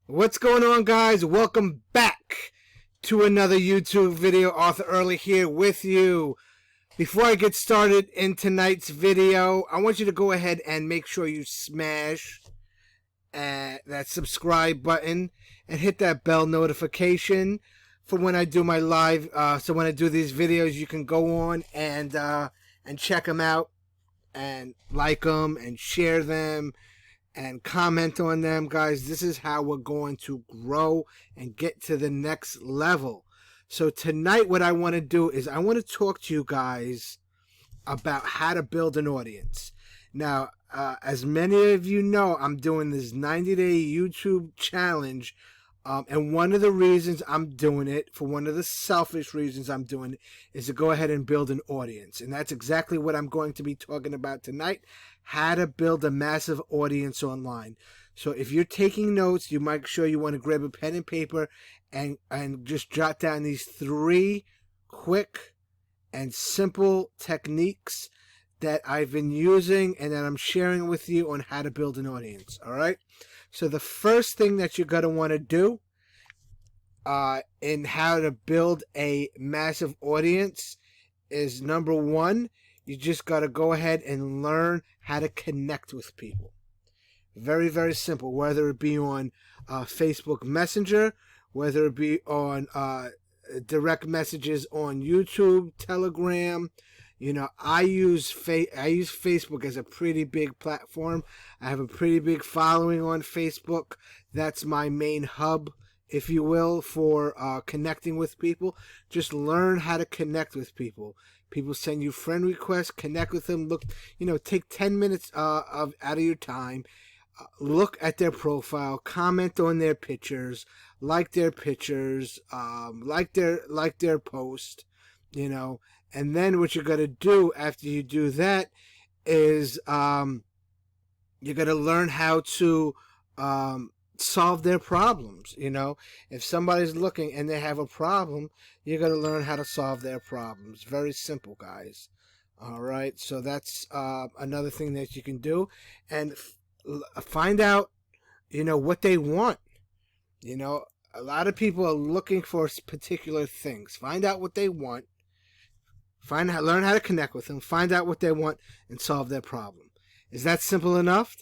What's going on, guys? Welcome back to another YouTube video. Arthur Early here with you. Before I get started in tonight's video, I want you to go ahead and make sure you smash that subscribe button and hit that bell notification for when I do my live. So when I do these videos, you can go on and check them out and like them and share them and comment on them. Guys, this is how we're going to grow and get to the next level. So tonight what I want to do is I want to talk to you guys about how to build an audience. Now, as many of you know, I'm doing this 90-day YouTube challenge. And one of the reasons I'm doing it, for one of the selfish reasons I'm doing it, is to go ahead and build an audience. And that's exactly what I'm going to be talking about tonight, how to build a massive audience online. So if you're taking notes, you might sure you want to grab a pen and paper and just jot down these 3 quick and simple techniques that I've been using and that I'm sharing with you on how to build an audience. All right. So the first thing that you're going to want to do in how to build a massive audience is, number 1, you just got to go ahead and learn how to connect with people. Very, very simple. Whether it be on Facebook Messenger, whether it be on direct messages on YouTube, Telegram. You know, I use Facebook as a pretty big platform. I have a pretty big following on Facebook. That's my main hub, if you will, for connecting with people. Just learn how to connect with people. People send you friend requests, connect with them. Look, take 10 minutes out of your time. Look at their profile, comment on their pictures, like their pictures, like their post, and then what you're going to do after you do that is you're going to learn how to solve their problems. If somebody's looking and they have a problem, you're going to learn how to solve their problems. Very simple, guys. All right, so that's another thing that you can do. And find out, what they want. A lot of people are looking for particular things. Find out what they want. Learn how to connect with them, find out what they want, and solve their problem. Is that simple enough?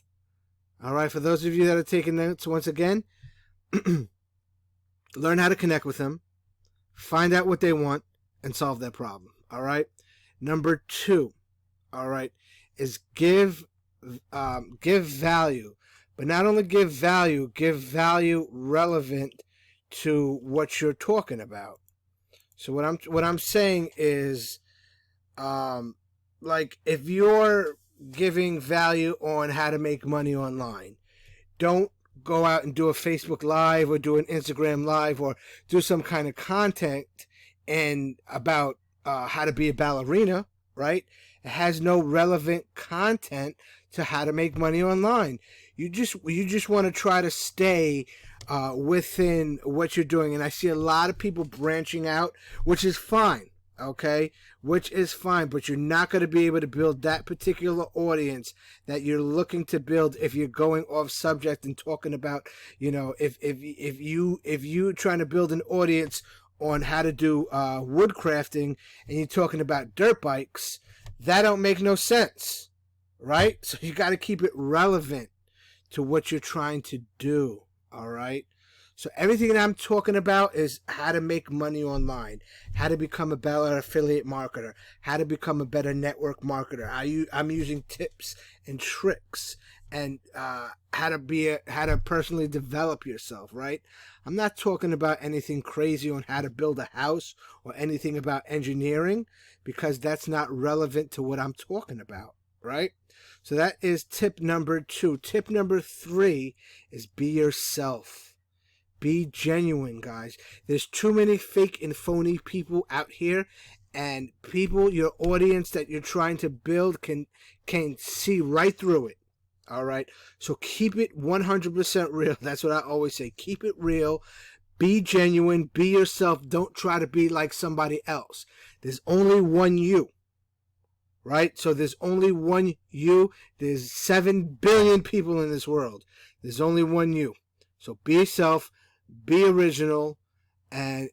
All right, for those of you that are taking notes, once again, learn how to connect with them, find out what they want, and solve their problem. All right. Number 2, all right, is give value, but not only give value relevant to what you're talking about. So what I'm saying is, like, if you're giving value on how to make money online, don't go out and do a Facebook Live or do an Instagram Live or do some kind of content and about how to be a ballerina, right? It has no relevant content to how to make money online. You just want to try to stay within what you're doing. And I see a lot of people branching out, which is fine. Okay, which is fine, but you're not going to be able to build that particular audience that you're looking to build if you're going off subject and talking about, if you trying to build an audience on how to do wood crafting and you're talking about dirt bikes, that don't make no sense, right? So you got to keep it relevant to what you're trying to do. All right. So everything that I'm talking about is how to make money online, how to become a better affiliate marketer, how to become a better network marketer. I'm using tips and tricks and how to personally develop yourself, right? I'm not talking about anything crazy on how to build a house or anything about engineering, because that's not relevant to what I'm talking about, right? So that is tip number 2. Tip number 3 is be yourself. Be genuine, guys. There's too many fake and phony people out here, and your audience that you're trying to build can see right through it. All right. So keep it 100% real. That's what I always say. Keep it real. Be genuine. Be yourself. Don't try to be like somebody else. There's only one you. Right? So there's only one you. There's 7 billion people in this world. There's only one you. So be yourself, be original, and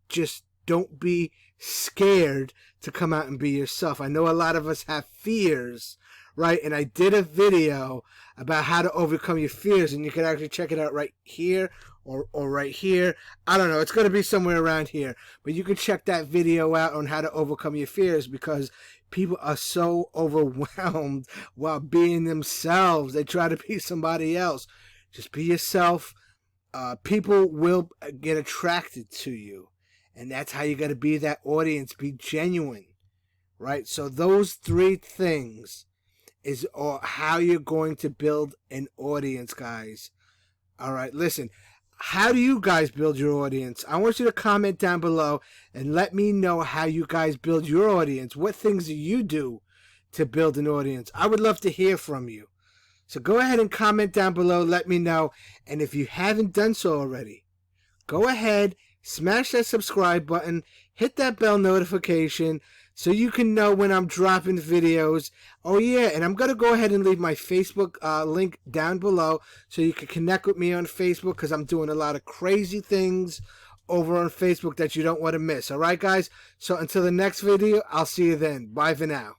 just don't be scared to come out and be yourself. I know a lot of us have fears, right? And I did a video about how to overcome your fears, and you can actually check it out right here or right here. I don't know. It's going to be somewhere around here. But you can check that video out on how to overcome your fears, because people are so overwhelmed while being themselves. They try to be somebody else. Just be yourself. People will get attracted to you. And that's how you got to be that audience. Be genuine, right? So those three things is how you're going to build an audience, guys. All right, listen. How do you guys build your audience? I want you to comment down below and let me know how you guys build your audience. What things do you do to build an audience? I would love to hear from you. So go ahead and comment down below. Let me know. And if you haven't done so already, go ahead, smash that subscribe button, hit that bell notification so you can know when I'm dropping videos. Oh yeah, and I'm going to go ahead and leave my Facebook link down below so you can connect with me on Facebook, because I'm doing a lot of crazy things over on Facebook that you don't want to miss. Alright guys, so until the next video, I'll see you then. Bye for now.